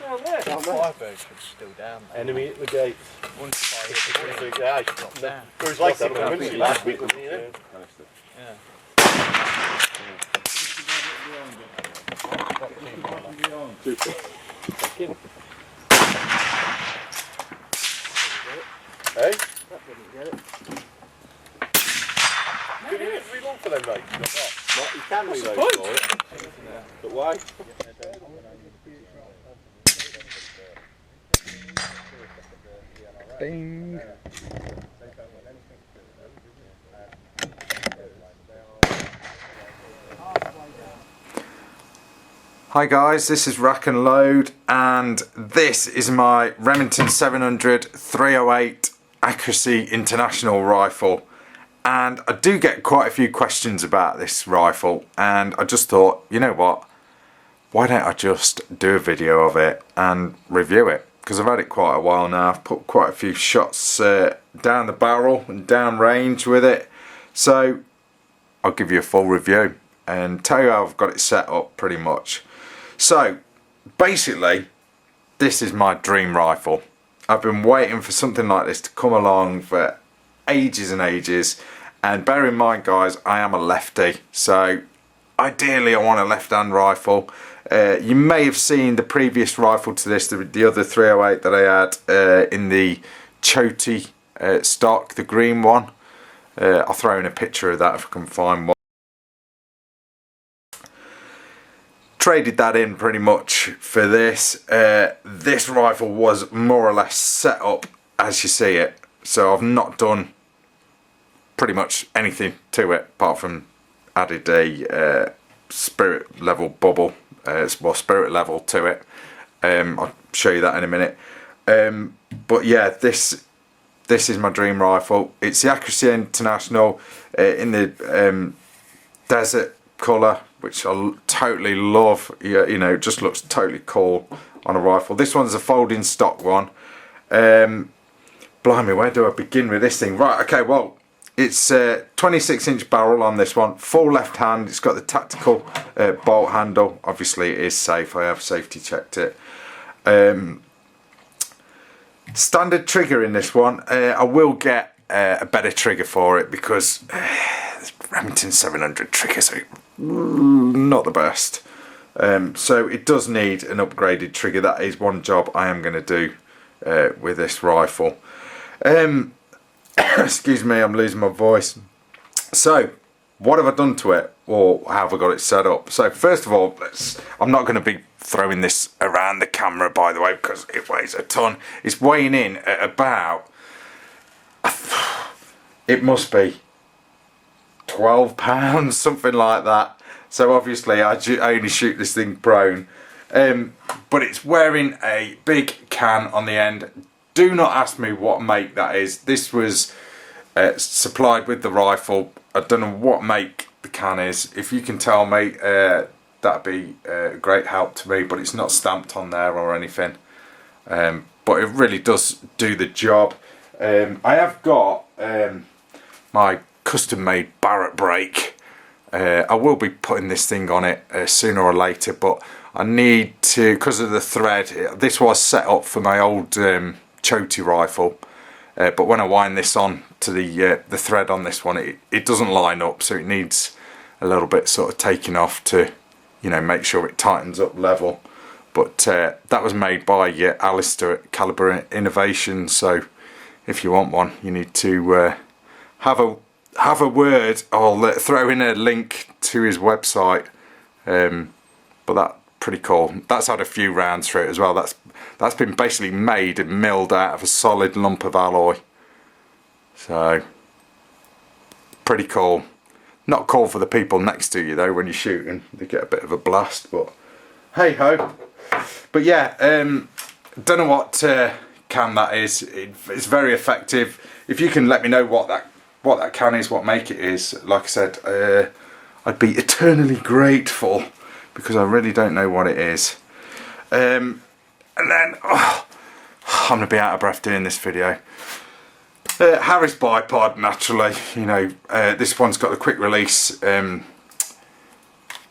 Firebirds should still down there. Enemy at the gate. Once fire Yeah, dropped down. there was like last week, wasn't it? Yeah. Hey? Did you reload for them, mate? Not, you can reload for it. But why? Bing. Hi guys, this is RACKNLOAD and this is my Remington 700 308 Accuracy International rifle, and I do get quite a few questions about this rifle, and I just thought, you know what, why don't I just do a video of it and review it, because I've had it quite a while now. I've put quite a few shots down the barrel and down range with it, so I'll give you a full review and tell you how I've got it set up pretty much. So basically, this is my dream rifle. I've been waiting for something like this to come along for ages and ages, and bear in mind guys, I am a lefty, so ideally I want a left-hand rifle. You may have seen the previous rifle to this, the other 308 that I had in the Choti stock, the green one. I'll throw in a picture of that if I can find one. Traded that in pretty much for this. This rifle was more or less set up as you see it, so I've not done pretty much anything to it apart from added a spirit level bubble, well, spirit level to it. I'll show you that in a minute. But yeah, this is my dream rifle. It's the Accuracy International in the desert colour, which I totally love. You know, it just looks totally cool on a rifle. This one's a folding stock one. Blimey, where do I begin with this thing? Right, okay, well, it's a 26-inch barrel on this one, full left hand. It's got the tactical bolt handle. Obviously it is safe, I have safety checked it. Standard trigger in this one. I will get a better trigger for it because Remington 700 triggers are not the best, so it does need an upgraded trigger. That is one job I am going to do with this rifle. Excuse me, I'm losing my voice. So what have I done to it, or how have I got it set up? So first of all, I'm not going to be throwing this around the camera, by the way, because it weighs a ton. It's weighing in at about, it must be 12 pounds, something like that. So obviously I only shoot this thing prone, but it's wearing a big can on the end. Do not ask me what make that is. This was supplied with the rifle. I don't know what make the can is. If you can tell me, that'd be a great help to me, but it's not stamped on there or anything, but it really does do the job. I have got my custom made Barrett brake. I will be putting this thing on it sooner or later, but I need to, because of the thread. This was set up for my old Choti rifle, but when I wind this on to the thread on this one, it doesn't line up, so it needs a little bit sort of taking off to, you know, make sure it tightens up level. But that was made by Alistair at Caliber Innovations, so if you want one, you need to have a word. I'll throw in a link to his website, but that's pretty cool. That's had a few rounds through it as well. That's been basically made and milled out of a solid lump of alloy, so pretty cool. Not cool for the people next to you though when you're shooting, they get a bit of a blast, but hey ho. But yeah, don't know what can that is. It's very effective. If you can let me know what that can is, what make it is, like I said, I'd be eternally grateful, because I really don't know what it is. And then I'm gonna be out of breath doing this video. Harris Bipod, naturally, you know, this one's got the quick release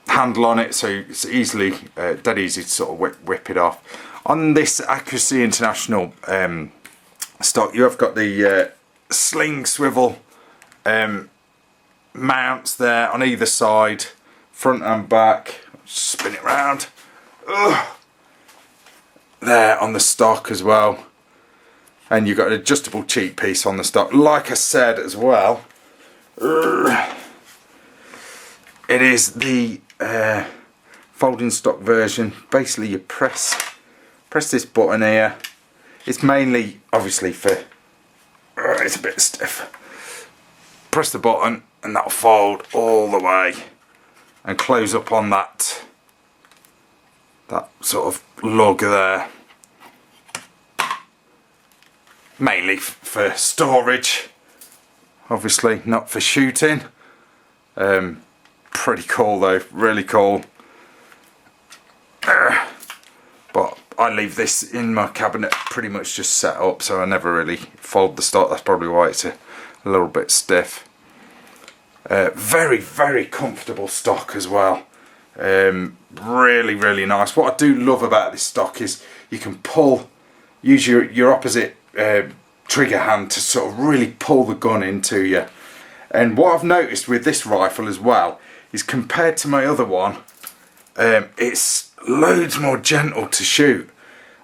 handle on it, so it's easily, dead easy to sort of whip it off. On this Accuracy International stock, you have got the sling swivel mounts there on either side, front and back. Spin it round. There on the stock as well, and you've got an adjustable cheek piece on the stock. Like I said as well, it is the folding stock version. Basically, you press this button here. It's mainly obviously for it's a bit stiff. Press the button and that'll fold all the way and close up on that sort of lug there. Mainly for storage, obviously, not for shooting. Pretty cool though, really cool. But I leave this in my cabinet pretty much just set up, so I never really fold the stock. That's probably why it's a little bit stiff. Very, very comfortable stock as well. Really, really nice. What I do love about this stock is you can use your opposite trigger hand to sort of really pull the gun into you. And what I've noticed with this rifle as well is, compared to my other one, it's loads more gentle to shoot.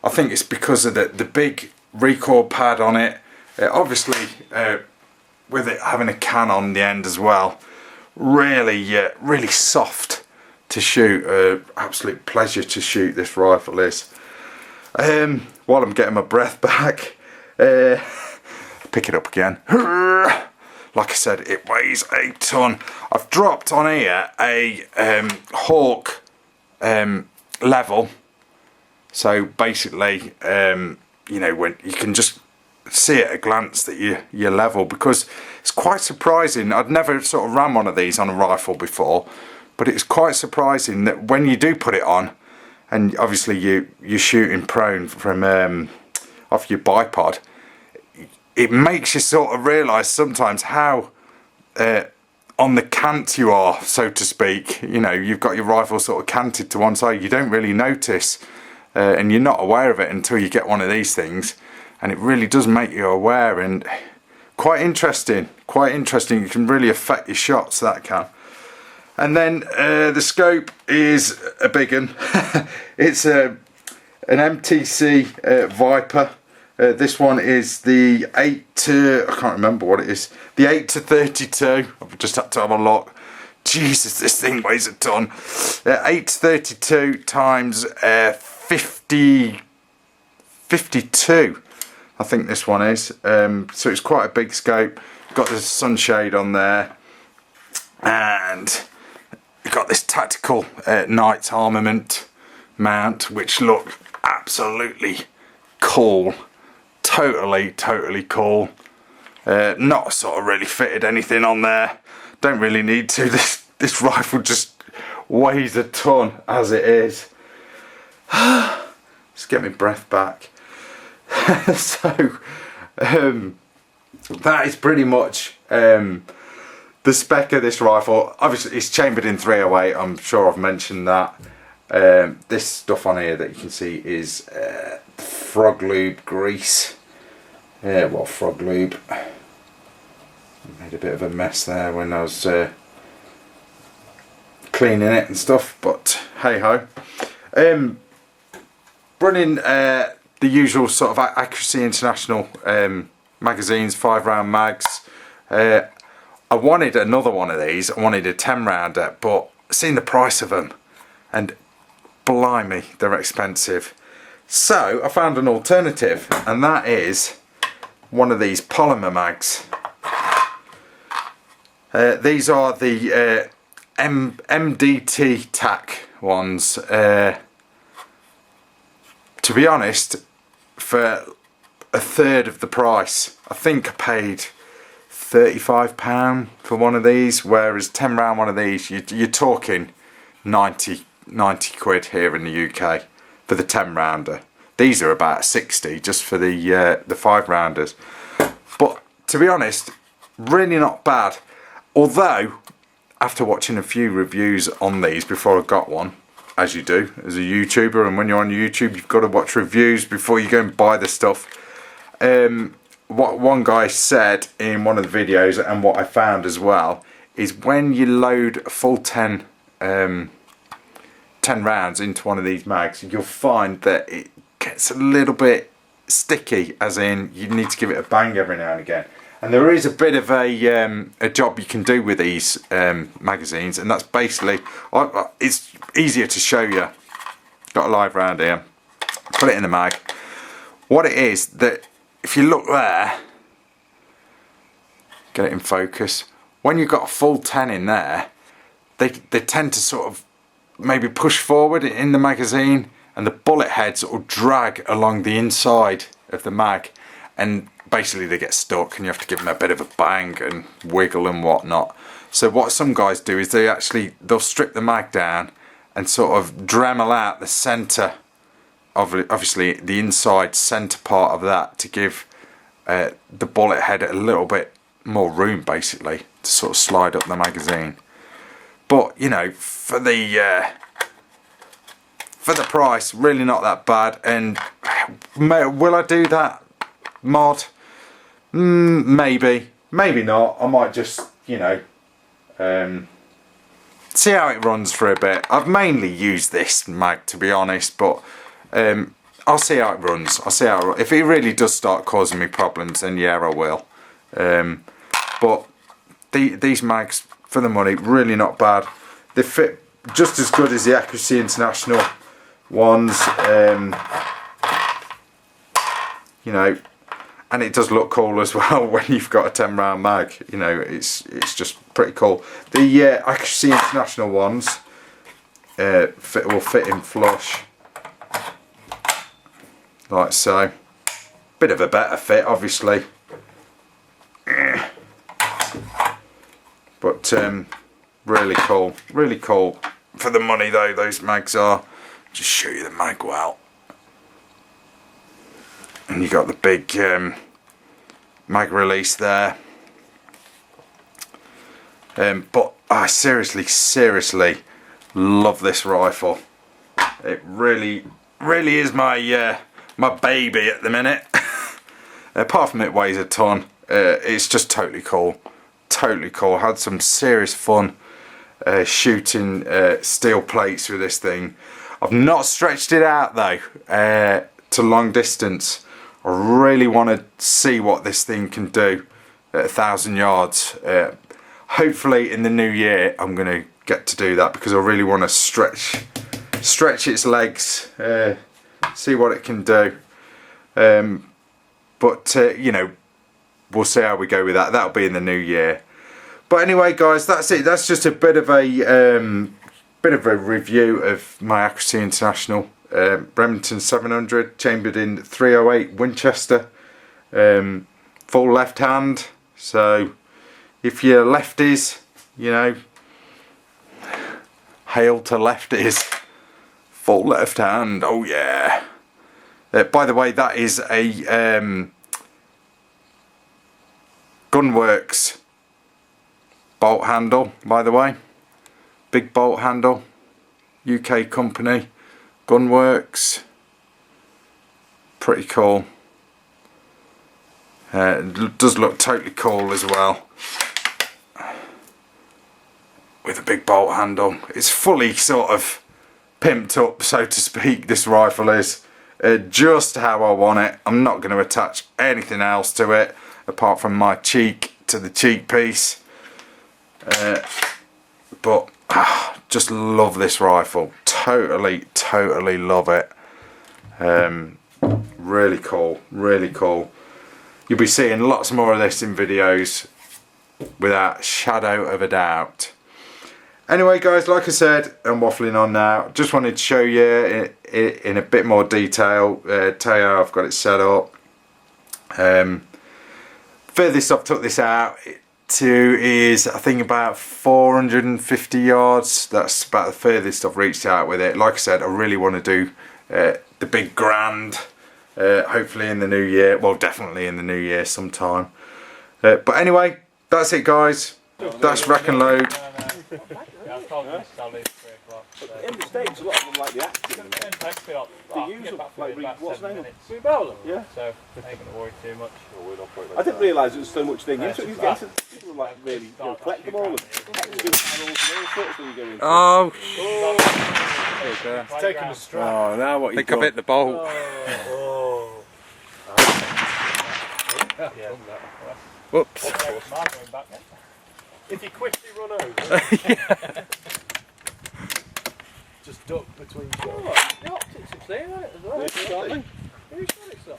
I think it's because of the big recoil pad on it. Obviously, with it having a can on the end as well, really soft to shoot. Absolute pleasure to shoot, this rifle is. While I'm getting my breath back, pick it up again. Like I said, it weighs a ton. I've dropped on here a Hawk level, so basically, you know, when you can just see at a glance that you're level, because it's quite surprising. I'd never sort of ran one of these on a rifle before, but it's quite surprising that when you do put it on, and obviously you're shooting prone from off your bipod, it makes you sort of realise sometimes how on the cant you are, so to speak. You know, you've got your rifle sort of canted to one side. You don't really notice, and you're not aware of it until you get one of these things, and it really does make you aware. And quite interesting. You can really affect your shots, that can. And then the scope is a big one. It's an MTC Viper. This one is the 8 to, I can't remember what it is, the 8 to 32. I've just had to have a look. Jesus, this thing weighs a ton. 8 to 32 times 52, I think this one is. So it's quite a big scope. Got the sunshade on there, and got this tactical Knights armament mount, which look absolutely cool. Totally cool. Not sort of really fitted anything on there. Don't really need to. This rifle just weighs a ton as it is. Just get my breath back. So that is pretty much the spec of this rifle. Obviously it's chambered in 308. I'm sure I've mentioned that. This stuff on here that you can see is Froglube Grease. Well, Froglube. I made a bit of a mess there when I was cleaning it and stuff, but hey ho. Running the usual sort of Accuracy International magazines, 5-round mags. I wanted another one of these. I wanted a 10-rounder, but seen the price of them, and blimey, they're expensive. So I found an alternative, and that is one of these polymer mags. These are the MDT tack ones. To be honest, for a third of the price, I think I paid £35 for one of these, whereas 10-round one of these, you're talking 90 quid here in the UK for the 10-rounder. These are about 60 just for the 5-rounders. But to be honest, really not bad. Although after watching a few reviews on these before I got one, as you do as a YouTuber, and when you're on YouTube you've got to watch reviews before you go and buy the stuff. What one guy said in one of the videos, and what I found as well, is when you load a full 10 rounds into one of these mags, you'll find that it gets a little bit sticky, as in you need to give it a bang every now and again. And there is a bit of a job you can do with these magazines, and that's basically, it's easier to show you. Got a live round here, put it in the mag. What it is, that if you look there, get it in focus, when you've got a full 10 in there, they tend to sort of maybe push forward in the magazine, and the bullet heads will drag along the inside of the mag, and basically they get stuck and you have to give them a bit of a bang and wiggle and whatnot. So what some guys do is they'll strip the mag down and sort of Dremel out the centre, obviously the inside centre part of that, to give the bullet head a little bit more room, basically, to sort of slide up the magazine. But you know, for the price, really not that bad. And will I do that mod? Maybe not. I might just, you know, see how it runs for a bit. I've mainly used this mag, to be honest, but I'll see how it runs. If it really does start causing me problems, then yeah, I will. But these mags, for the money, really not bad. They fit just as good as the Accuracy International ones, you know, and it does look cool as well when you've got a 10 round mag. You know, it's just pretty cool. The Accuracy International ones will fit in flush, like so. Bit of a better fit, obviously, but really cool for the money though. Those mags are. Just show you the mag well, and you got the big mag release there. But I seriously love this rifle. It really is my my baby at the minute. Apart from it weighs a ton, it's just totally cool. Had some serious fun shooting steel plates with this thing. I've not stretched it out though to long distance. I really want to see what this thing can do at 1,000 yards. Hopefully in the new year I'm going to get to do that, because I really want to stretch its legs, see what it can do. But you know, we'll see how we go with that. That'll be in the new year. But anyway, guys, that's it. That's just a bit of a review of my Accuracy International Remington 700, chambered in .308 Winchester, full left hand. So if you're lefties, you know, hail to lefties. Full left hand. Oh yeah. By the way, that is a Gunworks bolt handle, by the way. Big bolt handle, UK company, Gunworks. Pretty cool. It does look totally cool as well, with a big bolt handle. It's fully sort of pimped up, so to speak. This rifle is just how I want it. I'm not going to attach anything else to it apart from my cheek to the cheek piece. But just love this rifle. Totally love it. Really cool. You'll be seeing lots more of this in videos, without a shadow of a doubt. Anyway, guys, like I said, I'm waffling on now. Just wanted to show you in a bit more detail, tell you how I've got it set up. Furthest I've took this out to is, I think, about 450 yards. That's about the furthest I've reached out with it. Like I said, I really want to do the big grand, hopefully in the new year. Well, definitely in the new year sometime. But anyway, that's it, guys. That's Rack and Load. I told them to leave 3 o'clock. But in the States, a lot of them like the action. They use them, like, what's the name? Rebarrel? Yeah. So, I ain't going to worry too much. I didn't realise there was so much thing into it. You get into people who like really collect them all and extra barrels and all sorts when you go into it. Oh, It's taking a strap. Oh, now what I think I bit the bolt. Oh. Yeah. Whoops. If you quickly run over, just duck between shot. The optics are clear on it as well. Who's shot it's on?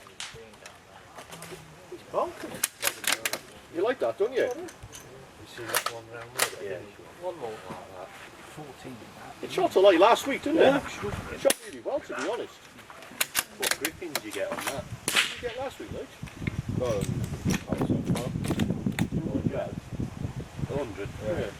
It's bonkers. You like that, don't you? You see that one round there? Yeah. One more like that. 14. It shot a lot last week, didn't it? It shot really well, to be honest. What gripping did you get on that? What did you get last week, Luke? 100. 100. Yeah.